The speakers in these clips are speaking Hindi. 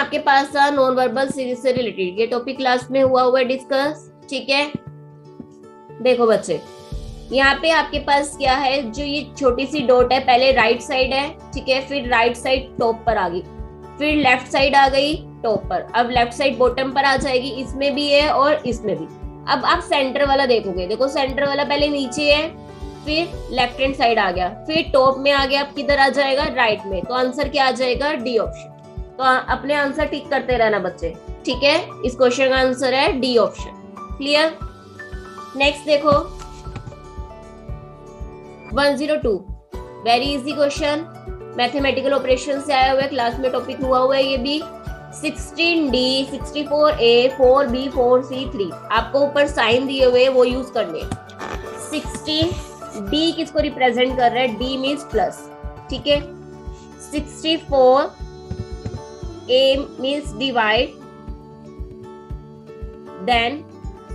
आपके पास था नॉन वर्बल सीरीज से रिलेटेड, ये टॉपिक क्लास में हुआ डिस्कस, ठीक है। देखो बच्चे, यहाँ पे आपके पास क्या है, जो ये छोटी सी डॉट है पहले राइट साइड है, ठीक है, फिर राइट साइड टॉप पर आ गई, फिर लेफ्ट साइड आ गई टॉप पर, अब लेफ्ट साइड बॉटम पर आ जाएगी, इसमें भी है और इसमें भी। अब आप सेंटर वाला देखोगे, देखो सेंटर वाला पहले नीचे है, फिर लेफ्ट हैंड साइड आ गया, फिर टॉप में आ गया, अब किधर आ जाएगा, राइट में, तो आंसर क्या आ जाएगा, डी ऑप्शन। तो अपने आंसर टिक करते रहना बच्चे, ठीक है। इस क्वेश्चन का आंसर है डी ऑप्शन। क्लियर। नेक्स्ट देखो 102, very easy question, mathematical operation से आया हुआ है, क्लास में टॉपिक हुआ है ये भी। 16D, 64A, 4B, 4C, 3, आपको ऊपर साइन दिए हुए वो यूज करने। 16D किसको रिप्रेजेंट कर रहा है, D मीन्स प्लस, ठीक है। 64A means divide, then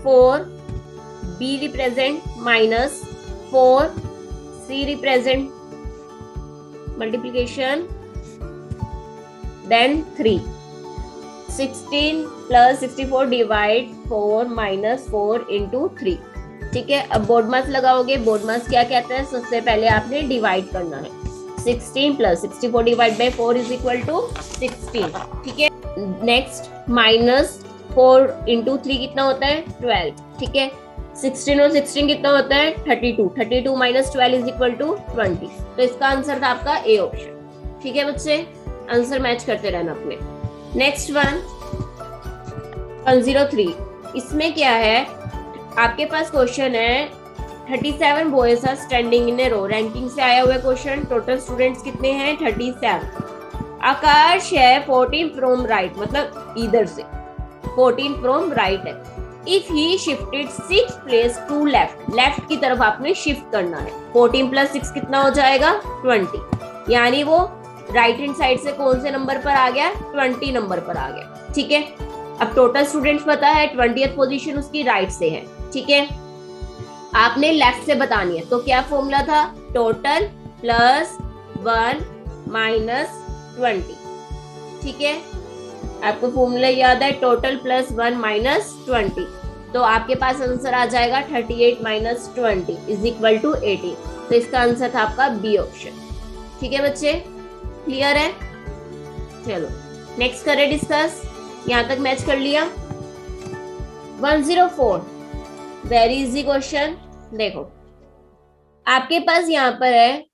4B represent minus, 4C represent multiplication, then 3। 16 plus 64 divide 4 minus 4 into 3, ठीक है। अब बोर्ड मास लगाओगे, बोर्ड मास क्या कहता है, सबसे पहले आपने डिवाइड करना है। 16 plus 64 divide by 4 is equal to 16, ठीक है। नेक्स्ट माइनस 4 इंटू 3 कितना होता है, 12, ठीक है। 16 और 16 कितना होता है, 32, 32 माइनस 12 इज इक्वल टू 20। तो इसका आंसर था आपका ए ऑप्शन, ठीक है बच्चे। आंसर मैच करते रहना अपने। नेक्स्ट 103, इसमें क्या है, आपके पास क्वेश्चन है 37 boys are standing in a row, ranking से आया हुआ क्वेश्चन। टोटल स्टूडेंट्स कितने हैं, 37। आकाश है 14 फ्रॉम राइट, मतलब इधर से 14 फ्रॉम राइट है। If he shifted 6 place to left, left की तरफ आपने शिफ्ट करना है। 14 प्लस 6 कितना हो जाएगा, 20, यानी वो राइट हैंड साइड से कौन से नंबर पर आ गया, 20 नंबर पर आ गया, ठीक है। अब टोटल स्टूडेंट्स पता है, 20th पोजीशन उसकी राइट से है, ठीक है। आपने लेफ्ट से बतानी है, तो क्या फॉर्मूला था, टोटल प्लस 1 माइनस 20, ठीक है। आपको फॉर्मूला याद है, टोटल प्लस 1 माइनस 20, तो आपके पास आंसर आ जाएगा 38 माइनस 20 इज इक्वल टू 18। तो इसका आंसर था आपका बी ऑप्शन, ठीक है बच्चे। क्लियर है। चलो नेक्स्ट करें डिस्कस, यहां तक मैच कर लिया। 104, वेरी इजी क्वेश्चन। देखो आपके पास यहाँ पर है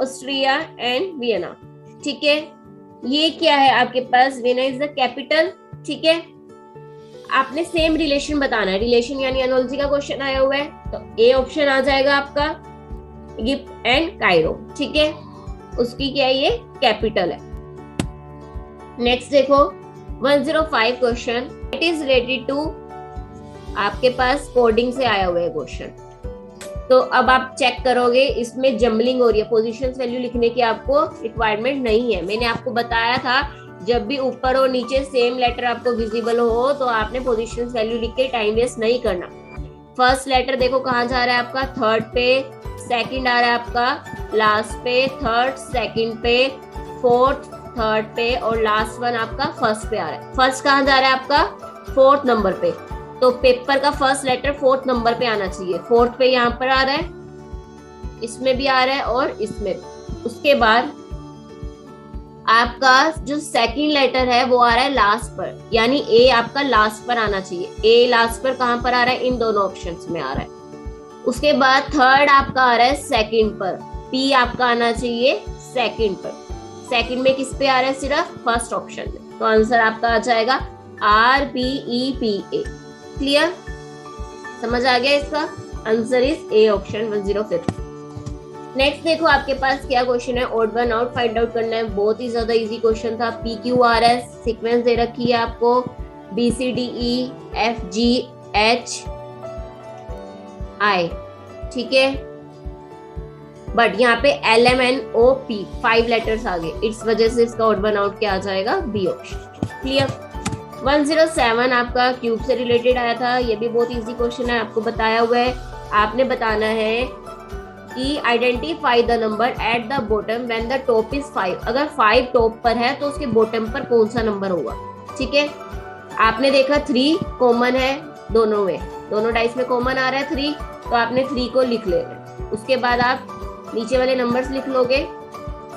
ऑस्ट्रिया एंड वियना, ठीक है। ये क्या है आपके पास, वियना इज द कैपिटल, ठीक है। आपने सेम रिलेशन बताना है, रिलेशन यानी एनालॉजी का क्वेश्चन आया हुआ है, तो ए ऑप्शन आ जाएगा आपका, इजिप्ट एंड कायरो, ठीक है। उसकी क्या है, ये कैपिटल है। नेक्स्ट देखो 105 question, it is related to, आपके पास कोडिंग से आया हुआ है क्वेश्चन। तो अब आप चेक करोगे, इसमें जम्बलिंग हो रही है, पोजीशंस वैल्यू लिखने की आपको रिक्वायरमेंट नहीं है। मैंने आपको बताया था जब भी ऊपर और नीचे सेम लेटर आपको विजिबल हो तो आपने पोजीशंस वैल्यू लिख के टाइम वेस्ट नहीं करना। फर्स्ट लेटर देखो कहाँ जा रहा है आपका, थर्ड पे, सेकंड आ रहा है आपका लास्ट पे, थर्ड सेकंड पे, फोर्थ थर्ड पे, और लास्ट वन आपका फर्स्ट पे आ रहा है। फर्स्ट कहाँ जा रहा है आपका, फोर्थ नंबर पे, तो पेपर का फर्स्ट लेटर फोर्थ नंबर पे आना चाहिए। फोर्थ पे यहाँ पर आ रहा है, इसमें भी आ रहा है और इसमें। उसके बाद आपका जो सेकंड लेटर है वो आ रहा है लास्ट पर, यानी ए आपका लास्ट पर आना चाहिए। ए लास्ट पर कहाँ पर आ रहा है, इन दोनों ऑप्शंस में आ रहा है। उसके बाद थर्ड आपका आ रहा है सेकंड पर, पी आपका आना चाहिए सेकंड पर। सेकंड में किस पे आ रहा है, सिर्फ फर्स्ट ऑप्शन में, तो आंसर आपका आ जाएगा RPEPA। क्लियर, समझ आ गया, इसका answer is A option 105। Next देखो आपके पास क्या क्वेश्चन है, odd one out find out करना है। बहुत ही ज्यादा इजी क्वेश्चन था। PQRS सीक्वेंस दे रखी है आपको, BCDEFGHI, ठीक है। बट यहाँ पे LMNOP 5 लेटर्स आ गए, इस वजह से इसका ऑड वन आउट क्या आ जाएगा, बी ऑप्शन। क्लियर। 107 आपका क्यूब से रिलेटेड आया था, ये भी बहुत इजी क्वेश्चन है, आपको बताया हुआ है। आपने बताना है कि identify the number at the bottom when the top is 5। अगर 5 टॉप पर है तो उसके बॉटम पर कौन सा नंबर होगा। ठीक है, आपने देखा 3 कॉमन है दोनों में, दोनों डाइस में कॉमन आ रहा है 3, तो आपने 3 को लिख लेना। उसके बाद आप नीचे वाले नंबर्स लिख लोगे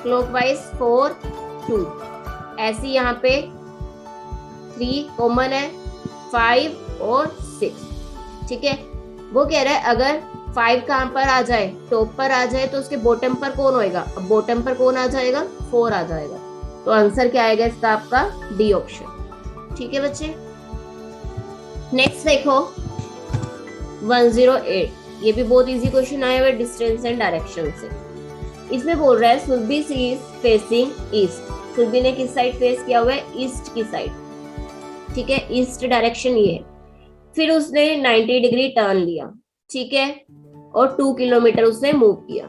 क्लॉकवाइज 4 2। ऐसे यहाँ पे 3 कॉमन है, 5 और 6। ठीक है, वो कह रहा है अगर 5 कहाँ पर आ जाए, टॉप पर आ जाए, तो उसके बॉटम पर कौन होएगा। अब बॉटम पर कौन आ जाएगा, 4 आ जाएगा। तो आंसर क्या आएगा इसका, आपका डी ऑप्शन। ठीक है बच्चे, नेक्स्ट देखो 108। ये भी बहुत इजी क्वेश्चन आया हुआ है डिस्टेंस एंड डायरेक्शन से। इसमें बोल रहा है सुरभि सी इज फेसिंग ईस्ट। सुरभि ने किस साइड फेस किया हुआ है, ईस्ट की साइड। ठीक है, ईस्ट डायरेक्शन ये है। फिर उसने 90 डिग्री टर्न लिया, ठीक है, और 2 किलोमीटर उसने मूव किया।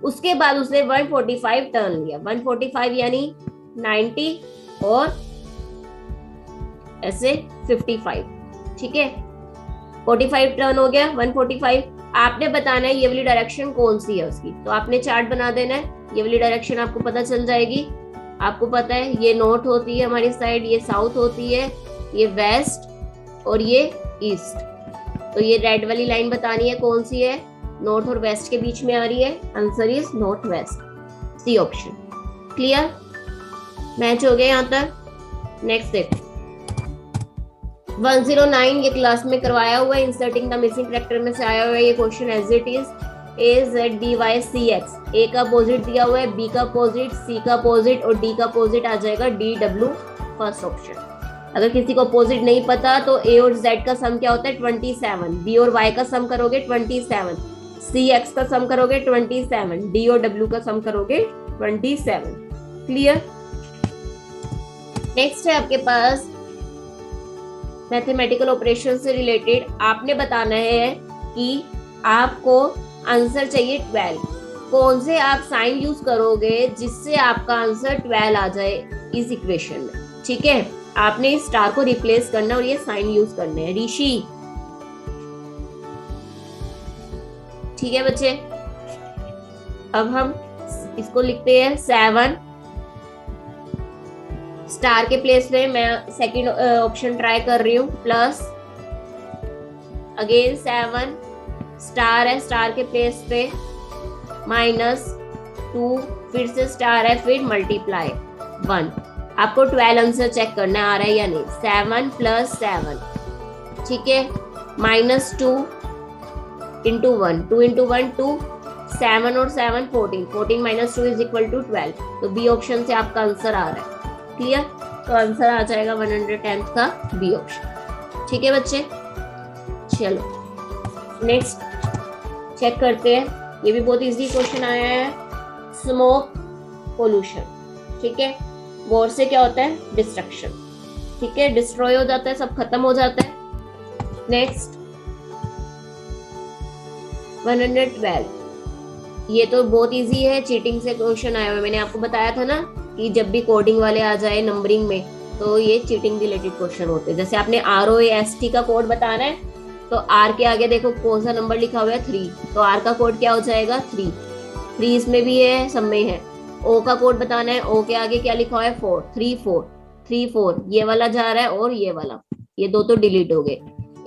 उसके बाद उसने 145 टर्न लिया। 145 यानी 90 और ऐसे 55। ठीक है, 45 टर्न हो गया 145। आपने बताना है ये वाली डायरेक्शन कौन सी है उसकी, तो आपने चार्ट बना देना है। ये वाली डायरेक्शन आपको पता चल जाएगी। आपको पता है ये नॉर्थ होती है हमारी साइड, ये साउथ होती है, ये वेस्ट और ये ईस्ट। तो ये रेड वाली लाइन बतानी है कौन सी है, नॉर्थ और वेस्ट के बीच में आ रही है। Answer is north west, C option. Clear, match हो गया यहाँ तक। नेक्स्ट देखो 109। ये क्लास में करवाया हुआ है, इंसर्टिंग द मिसिंग कैरेक्टर में से आया हुआ है ये question as it is. AZDYCX, A का अपोजिट दिया हुआ है, बी का अपोजिट, सी का अपोजिट और डी का अपोजिट आ जाएगा DW, फर्स्ट ऑप्शन। अगर किसी को अपोजिट नहीं पता तो ए और जेड का सम क्या होता है 27, बी और वाई का सम करोगे 27, सी एक्स का सम करोगे 27, डी और डब्ल्यू का सम करोगे 27। क्लियर, नेक्स्ट है आपके पास मैथमेटिकल ऑपरेशन से रिलेटेड। आपने बताना है कि आपको आंसर चाहिए 12। कौन से आप साइन यूज करोगे जिससे आपका आंसर 12 आ जाए इस इक्वेशन में। ठीक है, आपने इस स्टार को रिप्लेस करना और ये साइन यूज करने हैं। ऋषि, ठीक है बच्चे, अब हम इसको लिखते हैं 7। स्टार के प्लेस में मैं सेकंड ऑप्शन ट्राई कर रही हूँ, प्लस अगेन 7, स्टार है, स्टार के प्लेस पे -2, फिर से स्टार है, फिर मल्टीप्लाई 1। आपको 12 आंसर चेक करना आ रहा है या नहीं। 7 + 7, ठीक है, -2 × 1, 2 × 1 2, 7 और 7 14, 14 - 2 = 12। तो बी ऑप्शन से आपका आंसर आ रहा है। क्लियर, तो आंसर आ जाएगा 110 का बी ऑप्शन। ठीक है बच्चे, चलो नेक्स्ट चेक करते हैं। ये भी बहुत इजी क्वेश्चन आया है, स्मोक पोल्यूशन। ठीक है, वॉर से क्या होता है, डिस्ट्रक्शन। ठीक है, डिस्ट्रॉय हो जाता है, सब खत्म हो जाता है। नेक्स्ट 112, ये तो बहुत इजी है, चीटिंग से क्वेश्चन आया हुआ है। मैंने आपको बताया था ना कि जब भी कोडिंग वाले आ जाए नंबरिंग में तो ये चीटिंग रिलेटेड क्वेश्चन होते हैं। जैसे आपने ROAST का कोड बताना है तो R के आगे देखो कौन सा नंबर लिखा हुआ है 3, तो R का कोड क्या हो जाएगा 3, 3 इसमें भी है, सब में है। O का कोड बताना है, O के आगे क्या लिखा हुआ है 4, 3 4 3 4, ये वाला जा रहा है और ये वाला, ये दो तो डिलीट हो गए।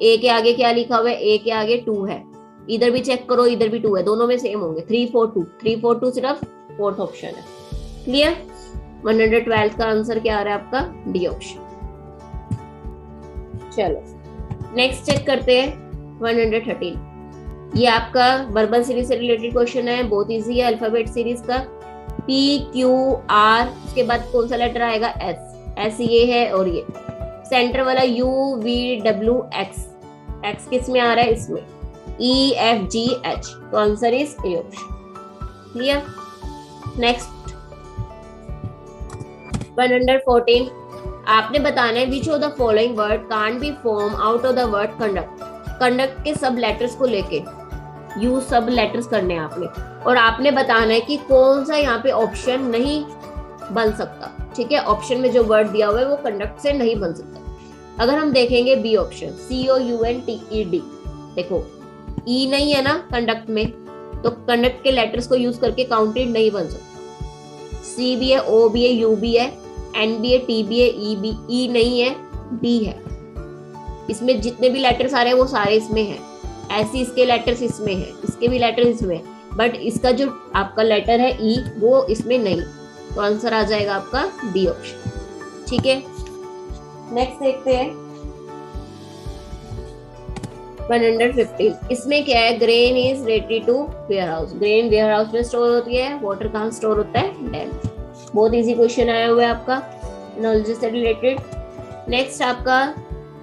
A के आगे क्या लिखा हुआ है, A के आगे 2 है, इधर भी चेक करो, इधर भी 2 है, दोनों में सेम होंगे। 3 4 2, 3 4 2 सिर्फ फोर्थ ऑप्शन है। क्लियर, 112 का आंसर क्या आ रहा है आपका, डी ऑप्शन। चलो नेक्स्ट चेक करते हैं 113। ये आपका वर्बल सीरीज से रिलेटेड क्वेश्चन है, बहुत इजी है, अल्फाबेट सीरीज का। PQR, उसके बाद कौन सा लेटर आएगा, S ये है, और ये सेंटर वाला UVWX, X किस में आ रहा है, इसमें EFGH, तो answer is A option. Clear, next 114। आपने बताना है which of the following word can't be form out of the word conduct. Conduct के सब लेटर्स को लेके यूज सब लेटर्स करने हैं आपने, और आपने बताना है कि कौन सा यहाँ पे ऑप्शन नहीं बन सकता। ठीक है, ऑप्शन में जो वर्ड दिया हुआ है वो कंडक्ट से नहीं बन सकता। अगर हम देखेंगे बी ऑप्शन COUNTED, देखो ई नहीं है ना कंडक्ट में, तो कनेक्ट के लेटर्स को यूज करके काउंटेड नहीं बन सकता। सी भी है, ओ भी है, यू भी है, एन भी है, टी भी है, ई भी, ई नहीं है, बी है। इसमें जितने भी लेटर्स आ रहे हैं वो सारे इसमें हैं। ऐसे इसके लेटर्स इसमें है, इसके भी लेटर्स इसमें है, बट इसका जो आपका लेटर है ई वो इसमें नहीं। तो आंसर आ जाएगा आपका डी ऑप्शन। ठीक है, नेक्स्ट देखते हैं 115। इसमें क्या है, grain is ready to warehouse. Grain warehouse में स्टोर होती है, वाटर कहाँ स्टोर होता है, डैम। बहुत इजी क्वेश्चन आया हुआ है आपका नॉलेज से रिलेटेड। नेक्स्ट आपका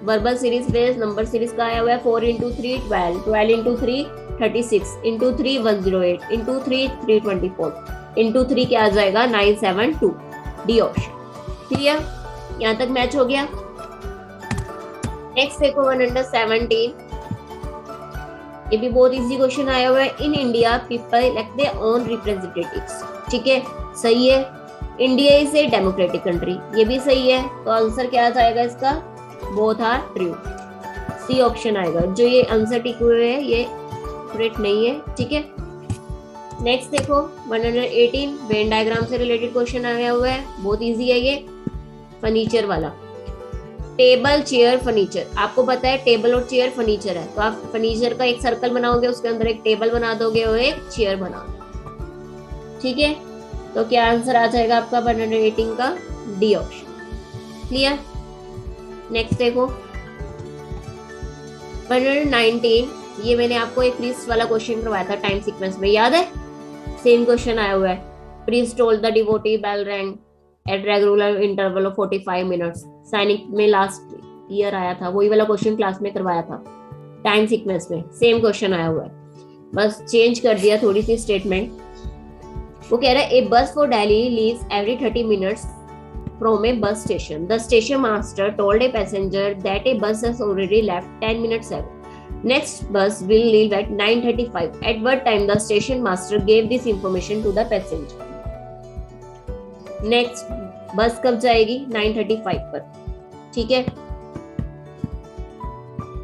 verbal series based number series का आया हुआ है 4 into 3 12, 12 into 3 36, into 3 108, into 3 324, into 3 क्या आ जाएगा 972, डी ऑप्शन। क्लियर, यहाँ तक मैच हो गया। नेक्स्ट देखो 117। ये भी बहुत इजी क्वेश्चन आया हुआ है। In India people elect their own representatives. ठीक है, सही है। India is a democratic country, ये भी सही है। तो आंसर क्या आ जाएगा इसका, both are true, C option आएगा। जो ये आंसर टिक हुए हैं ये करेक्ट नहीं है। ठीक है, नेक्स्ट देखो 118। वेन डायग्राम से रिलेटेड क्वेश्चन आया हुआ है, बहुत इजी है ये, फर्नीचर वाला। टेबल चेयर फर्नीचर, आपको पता है टेबल और चेयर फर्नीचर है, तो आप फर्नीचर का एक सर्कल बनाओगे, उसके अंदर एक टेबल बना दोगे और एक चेयर बना दोगे। ठीक है, तो क्या आंसर आ जाएगा आपका 118 का, डी ऑप्शन। क्लियर, नेक्स्ट देखो 119। ये मैंने आपको एक प्रीस्ट वाला क्वेश्चन करवाया था टाइम सीक्वेंस में, याद है? सेम क्वेश्चन आया हुआ है। Priest told the devotee bell rang at regular interval of 45 minutes. सैनिक में लास्ट ईयर आया था, वही वाला क्वेश्चन क्लास में करवाया था टाइम सीक्वेंस में। सेम क्वेश्चन आया हुआ है, बस चेंज कर दिया थोड़ी सी स्टेटमेंट। वो कह रहा है ए बस for Delhi leaves every 30 minutes from a bus station. The station master told a passenger that a bus has already left 10 minutes ago. Next bus will leave at 9:35. At what time the station master gave this information to the passenger? Next bus कब जाएगी? 9:35 पर। ठीक है,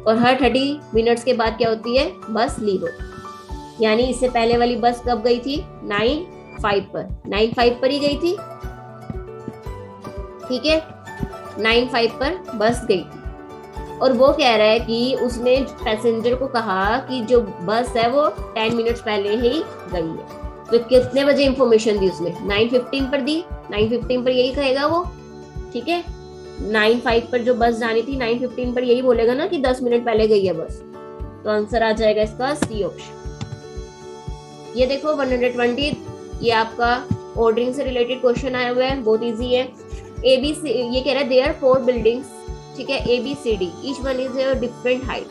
और हर 30 मिनट्स के बाद क्या होती है, बस लीव होती। यानी इससे पहले वाली बस कब गई थी, 9:05 पर। 9:05 पर ही गई थी। ठीक है, 9:05 पर बस गई थी, और वो कह रहा है कि उसने पैसेंजर को कहा कि जो बस है वो 10 मिनट्स पहले ही गई है। तो कितने बजे इंफॉर्मेशन दी उसने, 9:15 पर दी। 9:15 पर यही कहेगा वो। ठीक है, 9:05 पर जो बस जानी थी 9:15 पर यही बोलेगा ना कि 10 मिनट पहले गई है बस। तो आंसर आ जाएगा इसका सी ऑप्शन। ये देखो 120। ये आपका ऑर्डरिंग से रिलेटेड क्वेश्चन आया हुआ है, बहुत इजी है। ABC, ये कह रहा है देयर 4 बिल्डिंग्स। ठीक है, ABCD, each one is a different height.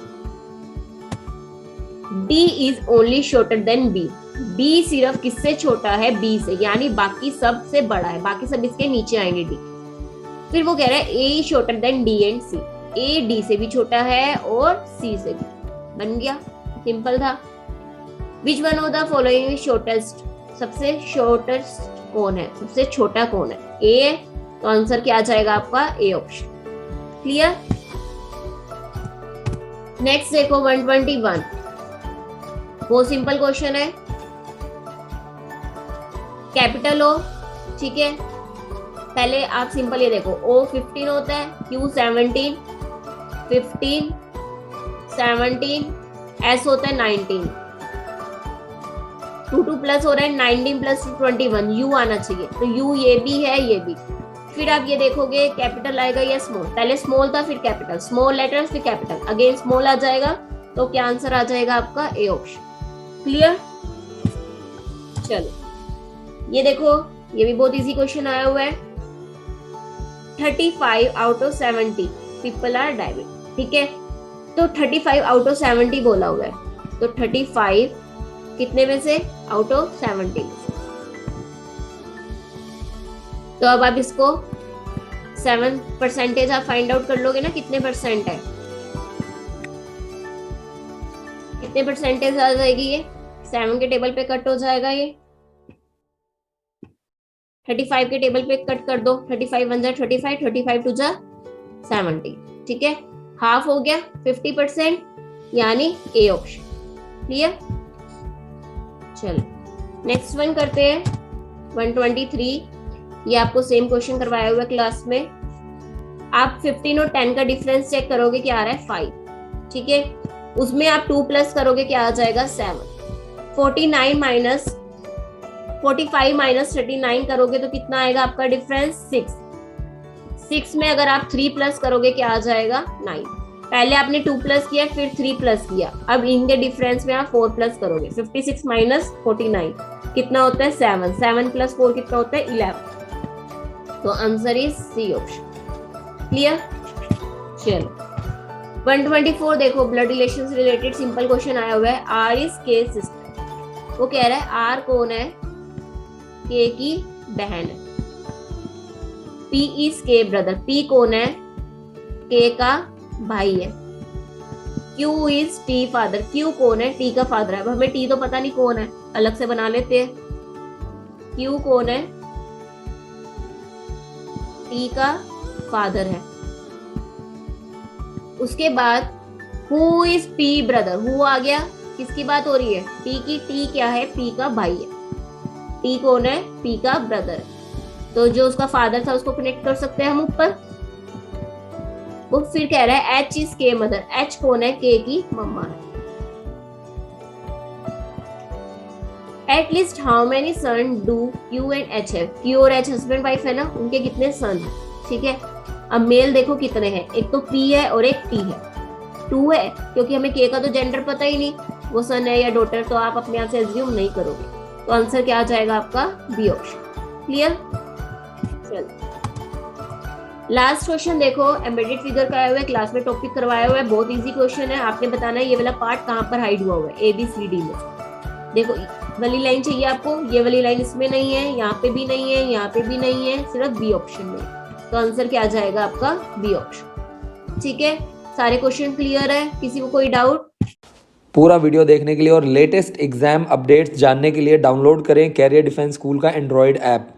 D is only shorter than B। B सिर्फ किससे छोटा है, B से, यानी बाकी सब से बड़ा है, बाकी सब इसके नीचे आएंगे D। फिर वो कह रहा है A shorter than D and C। A D से भी छोटा है और C से भी। बन गया, सिंपल था। Which one of the following is shortest, सबसे शॉर्टेस्ट कौन है, सबसे छोटा कौन है, A है। तो आंसर क्या आ जाएगा आपका, ए ऑप्शन। क्लियर, नेक्स्ट देखो 121। वो सिंपल क्वेश्चन है, कैपिटल ओ। ठीक है, पहले आप सिंपल ये देखो, O 15 होता है, Q 17, 15 17, S होता है 19, 2 प्लस हो रहा है 19 प्लस 21, U आना चाहिए। तो U ये भी है, ये भी। फिर आप ये देखोगे कैपिटल आएगा या स्मॉल, पहले स्मॉल था फिर कैपिटल, स्मॉल लेटर्स फिर कैपिटल, अगेन स्मॉल आ जाएगा। तो क्या आंसर आ जाएगा आपका, ए ऑप्शन। क्लियर, चलो ये देखो, ये भी बहुत इजी क्वेश्चन आया हुआ है। 35 out of 70 people are diabetic. ठीक है, तो 35 आउट ऑफ 70 बोला हुआ है, तो 35 कितने में से, आउट ऑफ 70 में से। तो अब आप इसको 7% आप फाइंड आउट कर लोगे ना, कितने परसेंट है, कितने परसेंटेज आ जाएगी ये, 7 के टेबल पे कट हो जाएगा ये, 35 के टेबल पे कट कर दो, 35 1 जा 35, 35 2 जा 70। ठीक है, हाफ हो गया, 50%, यानी ए ऑप्शन। क्लियर, चलो नेक्स्ट वन करते हैं 123। ये आपको सेम क्वेश्चन करवाया हुआ क्लास में। आप 15 और 10 का डिफरेंस चेक करोगे क्या आ रहा है 5, ठीक है। उसमें आप 2 प्लस करोगे क्या आ जाएगा 7। 45 माइनस 39 करोगे तो कितना आएगा आपका डिफरेंस 6 में अगर आप 3 प्लस करोगे क्या आ जाएगा 9। पहले आपने 2 प्लस किया फिर 3 प्लस किया, अब इनके डिफरेंस में आप 4 प्लस करोगे। 56 माइनस 49 कितना होता है 7 प्लस 4 कितना होता है 11। तो answer is C option. Clear. चलो 124 देखो, ब्लड रिलेशन से रिलेटेड सिंपल क्वेश्चन आया हुआ है। R is K sister. वो कह रहा है आर कौन है, के की बहन है। पी इज के ब्रदर। पी कौन है, के का भाई है। Q is T father. Q कौन है, टी का फादर है। अब हमें टी तो पता नहीं कौन है, अलग से बना लेते हैं। क्यू कौन है, टी का फादर है। उसके बाद who is P brother. Who आ गया, किसकी बात हो रही है, पी की। टी क्या है, पी का भाई है। टी कौन है, पी का ब्रदर है। तो जो उसका फादर था उसको कनेक्ट कर सकते हैं हम ऊपर। वो फिर कह रहा है H is K mother. H कौन है, के की मम्मा है। At least how many son do Q and H है। क्यू और एच हस्बैंड वाइफ है ना, उनके कितने सन है, ठीक है। अब मेल देखो कितने हैं, एक तो पी है और एक टी है। 2 है क्योंकि हमें के का तो जेंडर पता ही नहीं, वो सन है या डॉटर, तो आप अपने आप से एज्यूम नहीं करोगे। तो आंसर क्या आ जाएगा आपका बी ऑप्शन। क्लियर। चलो लास्ट क्वेश्चन देखो, एम्बेडेड फिगर का आया हुआ है, क्लास में टॉपिक करवाया हुआ है, बहुत इजी क्वेश्चन है। आपने बताना है ये वाला पार्ट कहाँ पर हाइड हुआ हुआ है, ABCD में। देखो वाली लाइन चाहिए आपको, ये वाली लाइन इसमें नहीं है, यहाँ पे भी नहीं है, यहाँ पे भी नहीं है, सिर्फ बी ऑप्शन में। तो आंसर क्या आ जाएगा आपका बी ऑप्शन। ठीक है, सारे क्वेश्चन क्लियर है, किसी को कोई डाउट? पूरा वीडियो देखने के लिए और लेटेस्ट एग्जाम अपडेट्स जानने के लिए डाउनलोड करें कैरियर डिफेंस स्कूल का एंड्रॉयड ऐप।